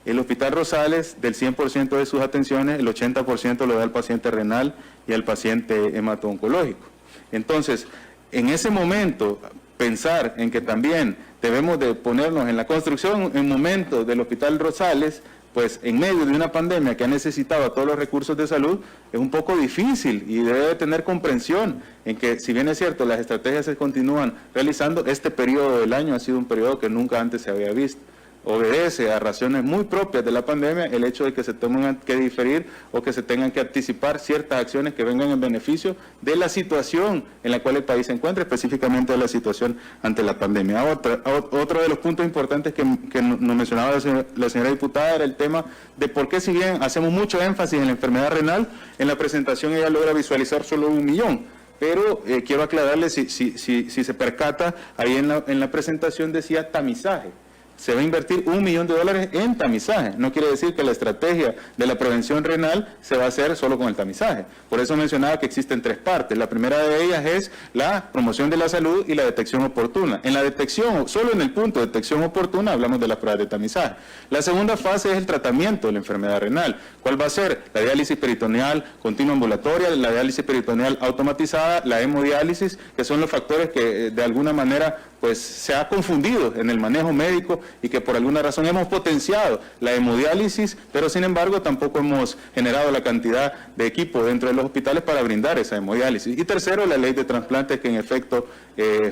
El Hospital Rosales, del 100% de sus atenciones, el 80% lo da al paciente renal y al paciente hemato-oncológico. Entonces, en ese momento, pensar en que también debemos de ponernos en la construcción en momento del Hospital Rosales, pues en medio de una pandemia que ha necesitado todos los recursos de salud, es un poco difícil, y debe de tener comprensión en que, si bien es cierto, las estrategias se continúan realizando, este periodo del año ha sido un periodo que nunca antes se había visto. Obedece a razones muy propias de la pandemia el hecho de que se tengan que diferir o que se tengan que anticipar ciertas acciones que vengan en beneficio de la situación en la cual el país se encuentra, específicamente de la situación ante la pandemia. Otro de los puntos importantes que nos mencionaba la señora diputada era el tema de por qué, si bien hacemos mucho énfasis en la enfermedad renal, en la presentación ella logra visualizar solo 1 millón. Pero quiero aclararle, si se percata, ahí en la presentación decía tamizaje. Se va a invertir $1 millón en tamizaje. No quiere decir que la estrategia de la prevención renal se va a hacer solo con el tamizaje. Por eso mencionaba que existen 3 partes. La primera de ellas es la promoción de la salud y la detección oportuna. En la detección, solo en el punto de detección oportuna, hablamos de las pruebas de tamizaje. La segunda fase es el tratamiento de la enfermedad renal. ¿Cuál va a ser? La diálisis peritoneal continua ambulatoria, la diálisis peritoneal automatizada, la hemodiálisis, que son los factores que de alguna manera pues se ha confundido en el manejo médico, y que por alguna razón hemos potenciado la hemodiálisis, pero sin embargo tampoco hemos generado la cantidad de equipo dentro de los hospitales para brindar esa hemodiálisis. Y tercero, la ley de trasplantes, que en efecto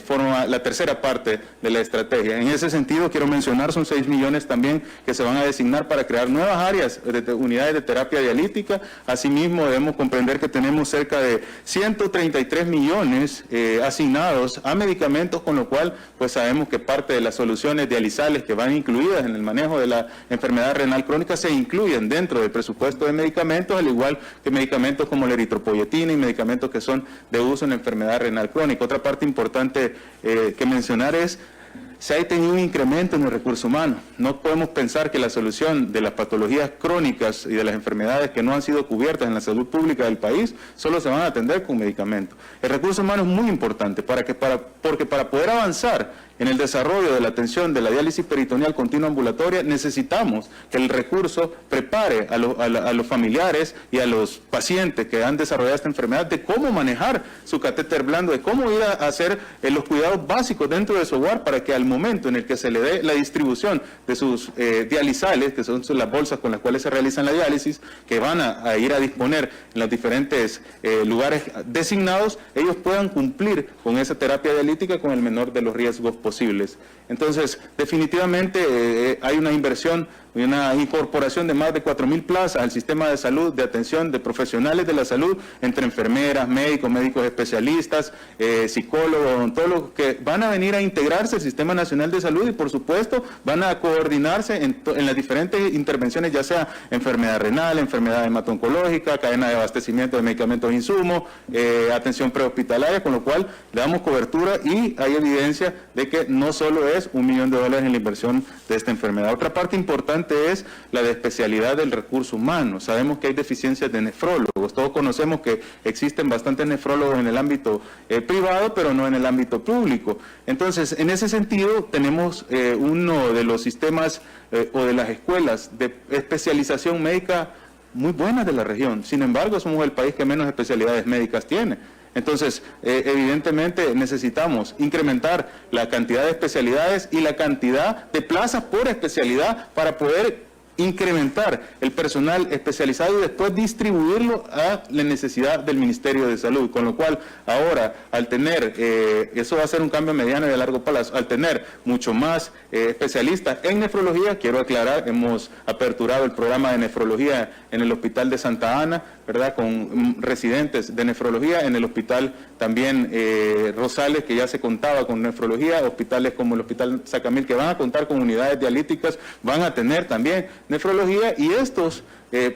forma la tercera parte de la estrategia. En ese sentido, quiero mencionar, son 6 millones también que se van a designar para crear nuevas áreas de unidades de terapia dialítica. Asimismo, debemos comprender que tenemos cerca de 133 millones asignados a medicamentos, con lo cual pues sabemos que parte de las soluciones dializales que van incluidas en el manejo de la enfermedad renal crónica se incluyen dentro del presupuesto de medicamentos, al igual que medicamentos como la eritropoyetina y medicamentos que son de uso en la enfermedad renal crónica. Otra parte importante que mencionar es: se ha tenido un incremento en el recurso humano. No podemos pensar que la solución de las patologías crónicas y de las enfermedades que no han sido cubiertas en la salud pública del país solo se van a atender con medicamentos. El recurso humano es muy importante porque para poder avanzar en el desarrollo de la atención de la diálisis peritoneal continua ambulatoria necesitamos que el recurso prepare a los familiares y a los pacientes que han desarrollado esta enfermedad de cómo manejar su catéter blando, de cómo ir a hacer los cuidados básicos dentro de su hogar para que al momento en el que se le dé la distribución de sus dializales, que son las bolsas con las cuales se realizan la diálisis, que van a ir a disponer en los diferentes lugares designados, ellos puedan cumplir con esa terapia dialítica con el menor de los riesgos posibles. Entonces, definitivamente hay una inversión y una incorporación de más de 4.000 plazas al sistema de salud, de atención de profesionales de la salud, entre enfermeras, médicos especialistas, psicólogos, odontólogos, que van a venir a integrarse al Sistema Nacional de Salud y, por supuesto, van a coordinarse en las diferentes intervenciones, ya sea enfermedad renal, enfermedad hemato-oncológica, cadena de abastecimiento de medicamentos e insumos, atención prehospitalaria, con lo cual le damos cobertura y hay evidencia de que no solo es $1 millón en la inversión de esta enfermedad. Otra parte importante es la de especialidad del recurso humano. Sabemos que hay deficiencias de nefrólogos. Todos conocemos que existen bastantes nefrólogos en el ámbito privado, pero no en el ámbito público. Entonces, en ese sentido, tenemos uno de los sistemas o de las escuelas de especialización médica muy buenas de la región. Sin embargo, somos el país que menos especialidades médicas tiene. Entonces, evidentemente necesitamos incrementar la cantidad de especialidades y la cantidad de plazas por especialidad para poder incrementar el personal especializado y después distribuirlo a la necesidad del Ministerio de Salud. Con lo cual, ahora, al tener, eso va a ser un cambio mediano y a largo plazo, al tener mucho más especialistas en nefrología, quiero aclarar, hemos aperturado el programa de nefrología en el Hospital de Santa Ana, ¿verdad?, con residentes de nefrología, en el hospital también Rosales, que ya se contaba con nefrología, hospitales como el Hospital Sacamil, que van a contar con unidades dialíticas, van a tener también nefrología, y estos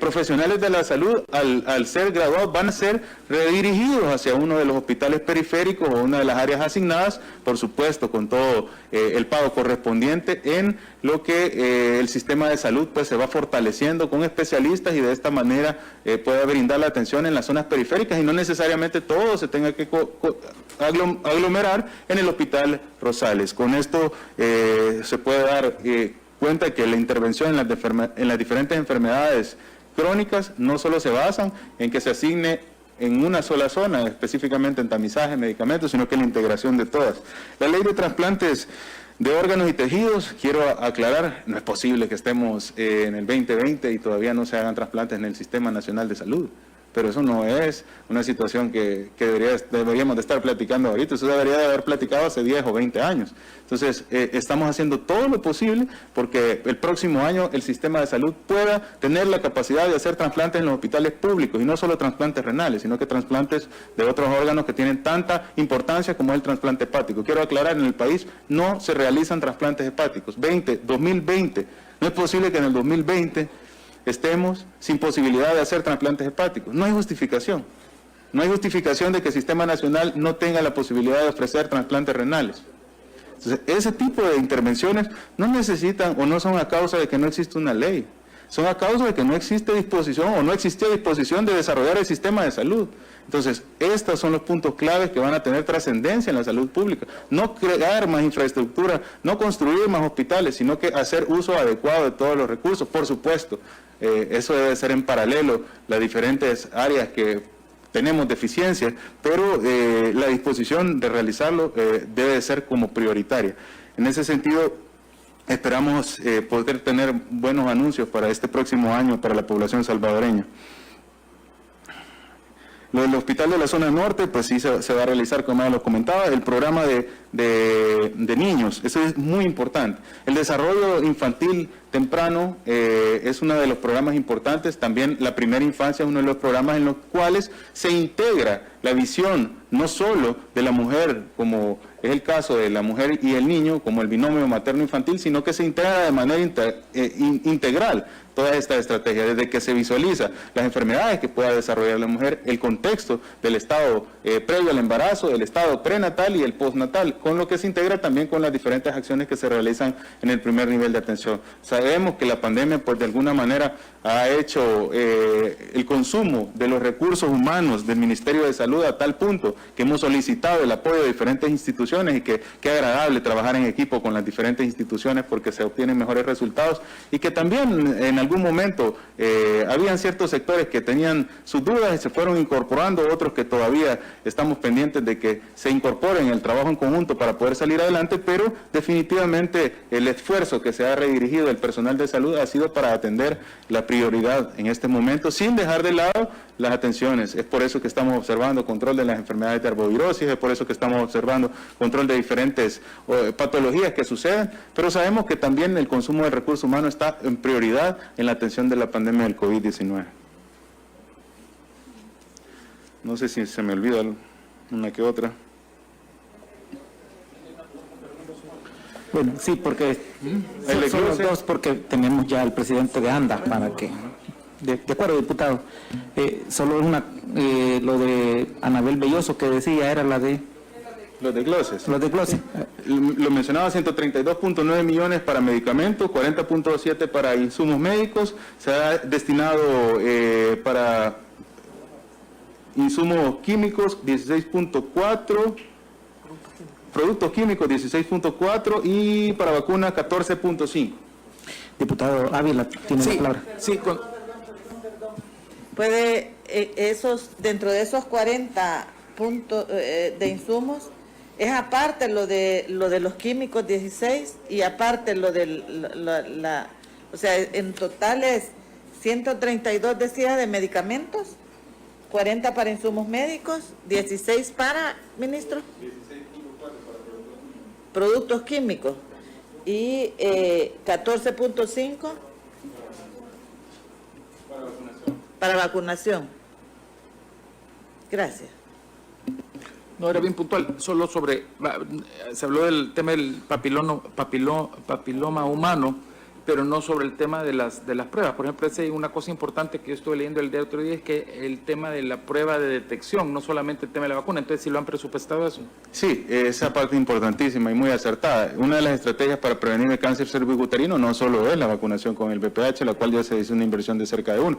profesionales de la salud, al ser graduados, van a ser redirigidos hacia uno de los hospitales periféricos o una de las áreas asignadas, por supuesto, con todo el pago correspondiente, en lo que el sistema de salud pues se va fortaleciendo con especialistas y de esta manera pueda brindar la atención en las zonas periféricas y no necesariamente todo se tenga que aglomerar en el Hospital Rosales. Con esto se puede dar cuenta que la intervención en las diferentes enfermedades crónicas no solo se basan en que se asigne en una sola zona, específicamente en tamizaje, medicamentos, sino que en la integración de todas. La ley de trasplantes de órganos y tejidos, quiero aclarar, no es posible que estemos en el 2020 y todavía no se hagan trasplantes en el Sistema Nacional de Salud. Pero eso no es una situación que deberíamos de estar platicando ahorita, eso debería de haber platicado hace 10 o 20 años. Entonces, estamos haciendo todo lo posible porque el próximo año el sistema de salud pueda tener la capacidad de hacer trasplantes en los hospitales públicos, y no solo trasplantes renales, sino que trasplantes de otros órganos que tienen tanta importancia como el trasplante hepático. Quiero aclarar, en el país no se realizan trasplantes hepáticos. 2020, no es posible que en el 2020 estemos sin posibilidad de hacer trasplantes hepáticos. No hay justificación. No hay justificación de que el Sistema Nacional no tenga la posibilidad de ofrecer trasplantes renales. Entonces, ese tipo de intervenciones no necesitan o no son a causa de que no existe una ley. Son a causa de que no existe disposición o no existía disposición de desarrollar el sistema de salud. Entonces, estos son los puntos claves que van a tener trascendencia en la salud pública. No crear más infraestructura, no construir más hospitales, sino que hacer uso adecuado de todos los recursos. Por supuesto, eso debe ser en paralelo las diferentes áreas que tenemos deficiencias, pero la disposición de realizarlo debe ser como prioritaria. En ese sentido, esperamos poder tener buenos anuncios para este próximo año para la población salvadoreña. Lo del hospital de la zona norte, pues sí se va a realizar, como ya lo comentaba, el programa de de niños. Eso es muy importante. El desarrollo infantil temprano es uno de los programas importantes. También la primera infancia es uno de los programas en los cuales se integra la visión no solo de la mujer, como es el caso de la mujer y el niño, como el binomio materno-infantil, sino que se integra de manera integral toda esta estrategia, desde que se visualiza las enfermedades que pueda desarrollar la mujer, el contexto del estado previo al embarazo, del estado prenatal y el postnatal, con lo que se integra también con las diferentes acciones que se realizan en el primer nivel de atención. Sabemos que la pandemia, pues de alguna manera, ha hecho el consumo de los recursos humanos del Ministerio de Salud a tal punto que hemos solicitado el apoyo de diferentes instituciones y que es agradable trabajar en equipo con las diferentes instituciones porque se obtienen mejores resultados y que también en algún momento habían ciertos sectores que tenían sus dudas y se fueron incorporando, otros que todavía estamos pendientes de que se incorporen en el trabajo en conjunto para poder salir adelante, pero definitivamente el esfuerzo que se ha redirigido el personal de salud ha sido para atender la prioridad en este momento, sin dejar de lado las atenciones. Es por eso que estamos observando control de las enfermedades de arbovirosis, es por eso que estamos observando control de diferentes patologías que suceden, pero sabemos que también el consumo del recurso humano está en prioridad en la atención de la pandemia del COVID-19. No sé si se me olvida una que otra. Bueno, sí, porque son los dos, porque tenemos ya el presidente de ANDA para que... De acuerdo, diputado. Solo una, lo de Anabel Belloso que decía, era la de... Los desgloses. Los desgloses. Lo mencionaba, 132.9 millones para medicamentos, 40.7 para insumos médicos, se ha destinado para insumos químicos 16.4, productos químicos 16.4 y para vacunas 14.5. Diputado Ávila, tiene la palabra. Sí, Puede, dentro de esos 40 puntos de insumos, es aparte lo de los químicos 16 y aparte lo de o sea, en total es 132 decía de medicamentos, 40 para insumos médicos, 16 para, ministro, productos químicos y 14.5 para vacunación. Gracias. no era bien puntual, solo sobre, se habló del tema del papiloma humano, pero no sobre el tema de las pruebas. Por ejemplo, esa es una cosa importante que yo estuve leyendo el día otro día, es que el tema de la prueba de detección, no solamente el tema de la vacuna. Entonces, ¿sí lo han presupuestado eso? Sí, esa parte importantísima y muy acertada. Una de las estrategias para prevenir el cáncer cervicuterino no solo es la vacunación con el VPH, la cual ya se hizo una inversión de cerca de $1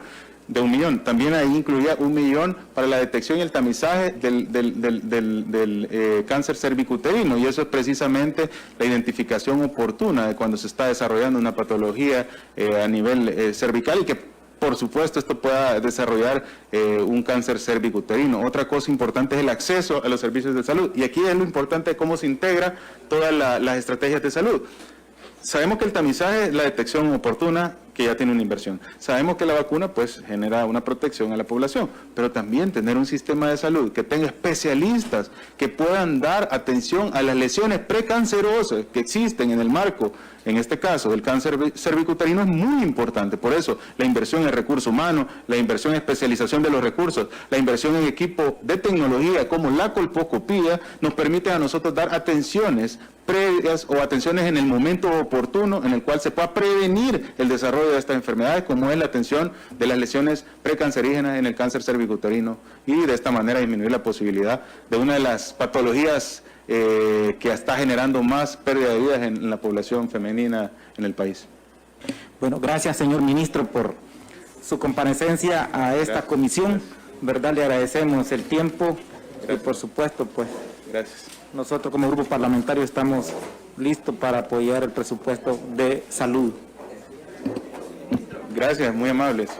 millón. También ahí incluía $1 millón para la detección y el tamizaje del cáncer cervicuterino, y eso es precisamente la identificación oportuna de cuando se está desarrollando una patología a nivel cervical y que por supuesto esto pueda desarrollar un cáncer cervicuterino. Otra cosa importante es el acceso a los servicios de salud, y aquí es lo importante cómo se integra todas las estrategias de salud. Sabemos que el tamizaje es la detección oportuna, que ya tiene una inversión. Sabemos que la vacuna pues genera una protección a la población, pero también tener un sistema de salud que tenga especialistas que puedan dar atención a las lesiones precancerosas que existen en el marco, en este caso, del cáncer cervicuterino, es muy importante. Por eso, la inversión en recursos humanos, la inversión en especialización de los recursos, la inversión en equipo de tecnología como la colposcopía, nos permite a nosotros dar atenciones previas o atenciones en el momento oportuno en el cual se pueda prevenir el desarrollo de estas enfermedades, como es la atención de las lesiones precancerígenas en el cáncer cervicuterino, y de esta manera disminuir la posibilidad de una de las patologías que está generando más pérdida de vidas en la población femenina en el país. Bueno, gracias, señor ministro, por su comparecencia a esta comisión. ¿Verdad? Le agradecemos el tiempo y, por supuesto, pues, gracias. Nosotros como grupo parlamentario estamos listos para apoyar el presupuesto de salud. Gracias, muy amables.